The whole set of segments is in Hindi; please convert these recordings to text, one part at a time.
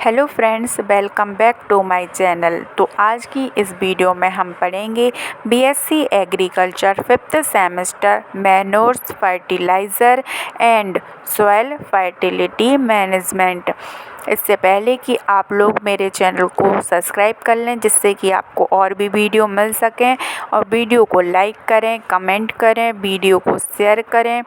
Hello friends, welcome back to my channel. तो आज की इस वीडियो में हम पढ़ेंगे BSc agriculture 5th semester manures fertilizer and soil fertility management. इससे पहले कि आप लोग मेरे चैनल को सब्सक्राइब कर लें, जिससे कि आपको और भी वीडियो मिल सकें, और वीडियो को लाइक करें, कमेंट करें, वीडियो को शेयर करें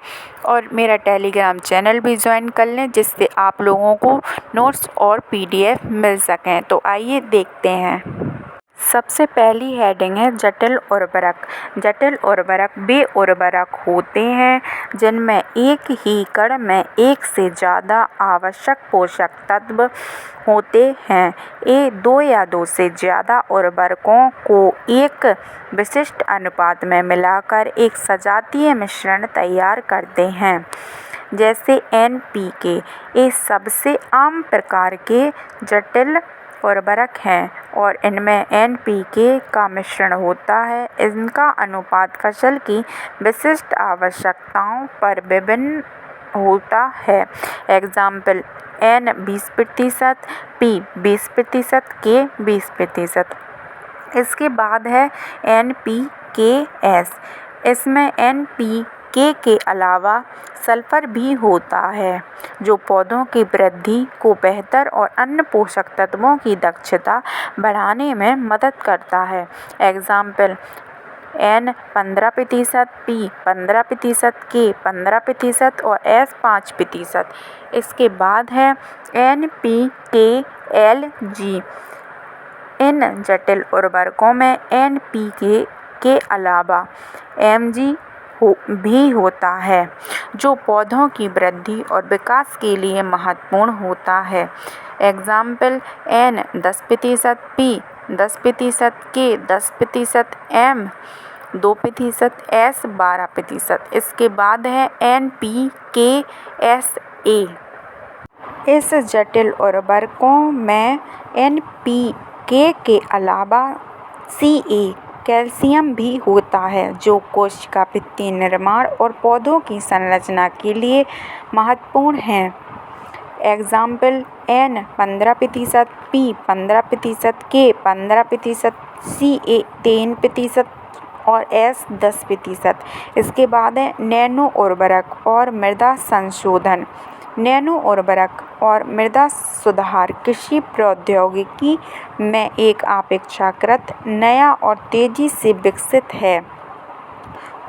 और मेरा टेलीग्राम चैनल भी ज्वाइन कर लें, जिससे आप लोगों को नोट्स और पीडीएफ मिल सकें। तो आइए देखते हैं। सबसे पहली हेडिंग है जटिल उर्वरक। जटिल उर्वरक वे उर्वरक होते हैं जिनमें एक ही कण में एक से ज़्यादा आवश्यक पोषक तत्व होते हैं। ये दो या दो से ज़्यादा उर्वरकों को एक विशिष्ट अनुपात में मिलाकर एक सजातीय मिश्रण तैयार करते हैं, जैसे एनपीके। ये सबसे आम प्रकार के जटिल उर्वरक हैं और इनमें एनपीके का मिश्रण होता है। इनका अनुपात फसल की विशिष्ट आवश्यकताओं पर विभिन्न होता है। एग्जाम्पल एन 20%, पी 20%, के 20%। इसके बाद है एनपीकेएस। इसमें एनपीके के अलावा सल्फर भी होता है, जो पौधों की वृद्धि को बेहतर और अन्य पोषक तत्वों की दक्षता बढ़ाने में मदद करता है। एग्जाम्पल एन 15%, पी 15%, के 15% और एस 5%। इसके बाद है एनपीकेएलजी। इन जटिल उर्वरकों में एनपीके के अलावा एमजी भी होता है, जो पौधों की वृद्धि और विकास के लिए महत्वपूर्ण होता है। एग्जाम्पल एन 10%, पी 10%, के 10%, एम 2%, एस 12%। इसके बाद है एनपीकेएसए। इस जटिल उर्वरकों में एनपीके के अलावा सीए कैल्शियम भी होता है, जो कोशिका भित्ति निर्माण और पौधों की संरचना के लिए महत्वपूर्ण है। एग्जाम्पल एन 15%, पी 15%, के 15%, सीए 3% और एस 10%। इसके बाद है नैनो उर्वरक और मृदा संशोधन। नैनो उर्वरक और मृदा सुधार कृषि प्रौद्योगिकी में एक अपेक्षाकृत नया और तेजी से विकसित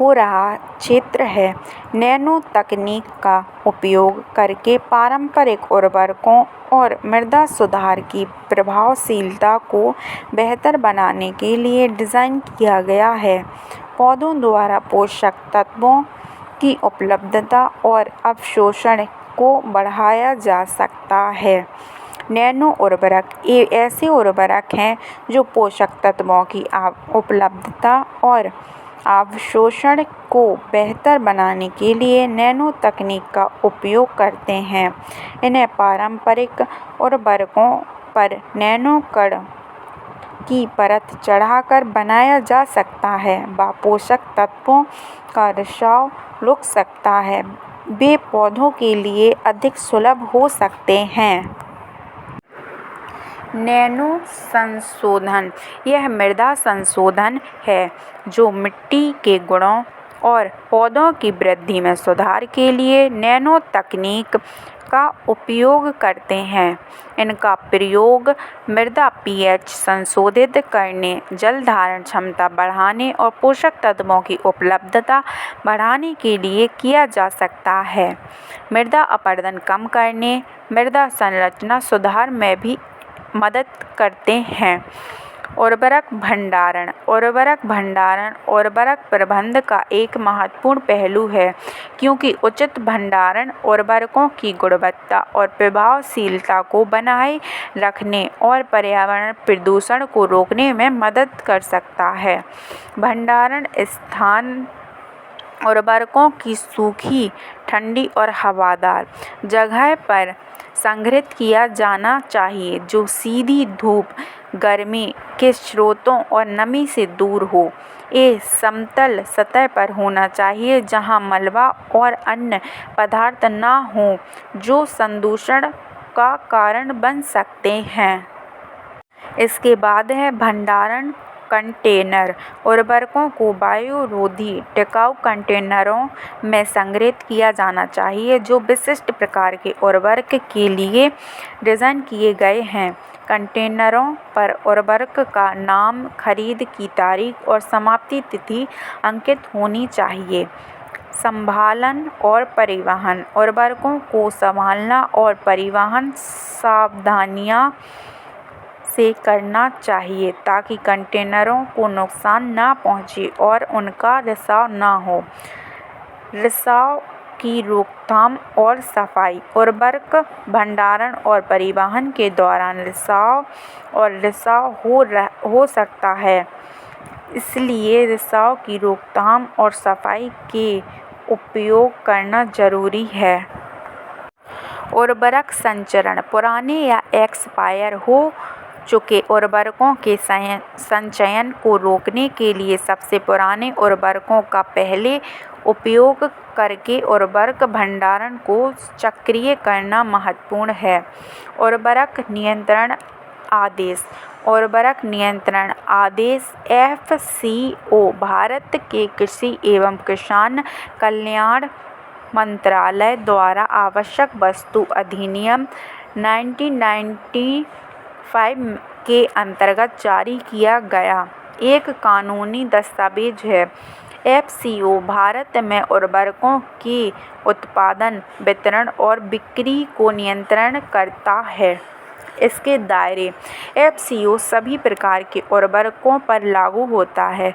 हो रहा क्षेत्र है। नैनो तकनीक का उपयोग करके पारंपरिक उर्वरकों और मृदा सुधार की प्रभावशीलता को बेहतर बनाने के लिए डिज़ाइन किया गया है। पौधों द्वारा पोषक तत्वों की उपलब्धता और अवशोषण को बढ़ाया जा सकता है। नैनो उर्वरक ऐसे उर्वरक हैं जो पोषक तत्वों की उपलब्धता और अवशोषण को बेहतर बनाने के लिए नैनो तकनीक का उपयोग करते हैं। इन्हें पारंपरिक उर्वरकों पर नैनो कण की परत चढ़ाकर बनाया जा सकता है व पोषक तत्वों का रिसाव रुक सकता है। वे पौधों के लिए अधिक सुलभ हो सकते हैं। नैनो संशोधन यह मृदा संशोधन है जो मिट्टी के गुणों और पौधों की वृद्धि में सुधार के लिए नैनो तकनीक का उपयोग करते हैं। इनका प्रयोग मृदा पीएच संशोधित करने, जल धारण क्षमता बढ़ाने और पोषक तत्वों की उपलब्धता बढ़ाने के लिए किया जा सकता है। मृदा अपरदन कम करने, मृदा संरचना सुधार में भी मदद करते हैं। उर्वरक भंडारण। उर्वरक भंडारण उर्वरक प्रबंधन का एक महत्वपूर्ण पहलू है, क्योंकि उचित भंडारण उर्वरकों की गुणवत्ता और प्रभावशीलता को बनाए रखने और पर्यावरण प्रदूषण को रोकने में मदद कर सकता है। भंडारण स्थान उर्वरकों की सूखी, ठंडी और हवादार जगह पर संग्रहित किया जाना चाहिए, जो सीधी धूप, गर्मी के स्रोतों और नमी से दूर हो। ये समतल सतह पर होना चाहिए जहां मलबा और अन्य पदार्थ न हों जो संदूषण का कारण बन सकते हैं। इसके बाद है भंडारण कंटेनर। उर्वरकों को वायुरोधी टिकाऊ कंटेनरों में संग्रहित किया जाना चाहिए जो विशिष्ट प्रकार के उर्वरक के लिए डिज़ाइन किए गए हैं। कंटेनरों पर उर्वरक का नाम, खरीद की तारीख और समाप्ति तिथि अंकित होनी चाहिए। संभालन और परिवहन। उर्वरकों को संभालना और परिवहन सावधानियों से करना चाहिए ताकि कंटेनरों को नुकसान न पहुंचे और उनका रिसाव न हो। रिसाव की रोकथाम और सफाई। उर्वरक भंडारण और परिवहन के दौरान रिसाव हो सकता है, इसलिए रिसाव की रोकथाम और सफाई के उपयोग करना जरूरी है। उर्वरक संचरण। पुराने या एक्सपायर हो चुके उर्वरकों के संचयन को रोकने के लिए सबसे पुराने उर्वरकों का पहले उपयोग करके उर्वरक भंडारण को सक्रिय करना महत्वपूर्ण है। उर्वरक नियंत्रण आदेश। उर्वरक नियंत्रण आदेश (FCO) भारत के कृषि एवं किसान कल्याण मंत्रालय द्वारा आवश्यक वस्तु अधिनियम 1995 के अंतर्गत जारी किया गया एक कानूनी दस्तावेज है। FCO भारत में उर्वरकों के उत्पादन, वितरण और बिक्री को नियंत्रित करता है। इसके दायरे। FCO सभी प्रकार के उर्वरकों पर लागू होता है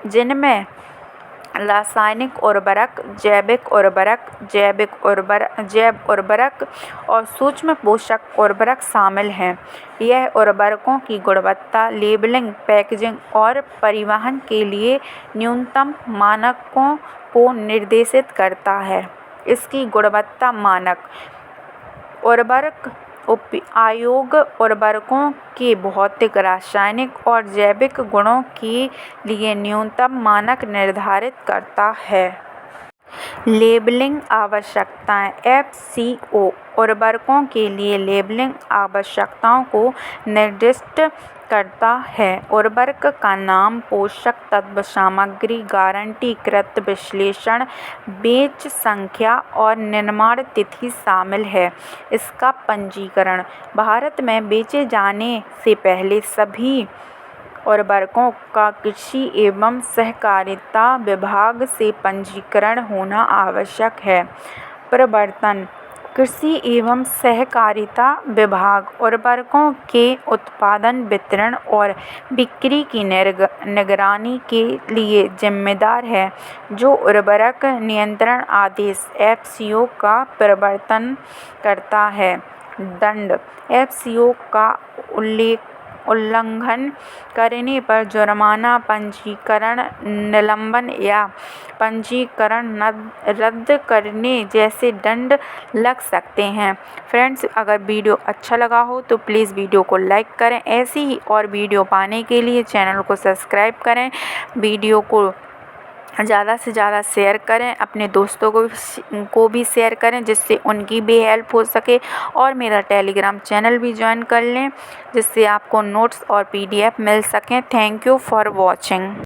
जिनमें रासायनिक उर्वरक, जैविक उर्वरक, जैव उर्वरक और सूक्ष्म पोषक उर्वरक शामिल हैं। यह उर्वरकों की गुणवत्ता, लेबलिंग, पैकेजिंग और परिवहन के लिए न्यूनतम मानकों को निर्देशित करता है। इसकी गुणवत्ता मानक। उर्वरक आयोग उर्वरकों के भौतिक, रासायनिक और जैविक गुणों के लिए न्यूनतम मानक निर्धारित करता है। लेबलिंग आवश्यकताएं। FCO उर्वरकों के लिए लेबलिंग आवश्यकताओं को निर्दिष्ट करता है। उर्वरक का नाम, पोषक तत्व सामग्री, गारंटी, कृत विश्लेषण, बैच संख्या और निर्माण तिथि शामिल है। इसका पंजीकरण। भारत में बेचे जाने से पहले सभी उर्वरकों का कृषि एवं सहकारिता विभाग से पंजीकरण होना आवश्यक है। प्रवर्तन। कृषि एवं सहकारिता विभाग उर्वरकों के उत्पादन, वितरण और बिक्री की निगरानी के लिए जिम्मेदार है, जो उर्वरक नियंत्रण आदेश (FCO) का प्रवर्तन करता है। दंड। FCO का उल्लंघन करने पर जुर्माना, पंजीकरण निलंबन या पंजीकरण रद्द करने जैसे दंड लग सकते हैं। फ्रेंड्स, अगर वीडियो अच्छा लगा हो तो प्लीज़ वीडियो को लाइक करें। ऐसी ही और वीडियो पाने के लिए चैनल को सब्सक्राइब करें। वीडियो को ज़्यादा से ज़्यादा शेयर करें, अपने दोस्तों को भी शेयर करें जिससे उनकी भी हेल्प हो सके, और मेरा टेलीग्राम चैनल भी ज्वाइन कर लें जिससे आपको नोट्स और PDF मिल सकें। Thank you for watching.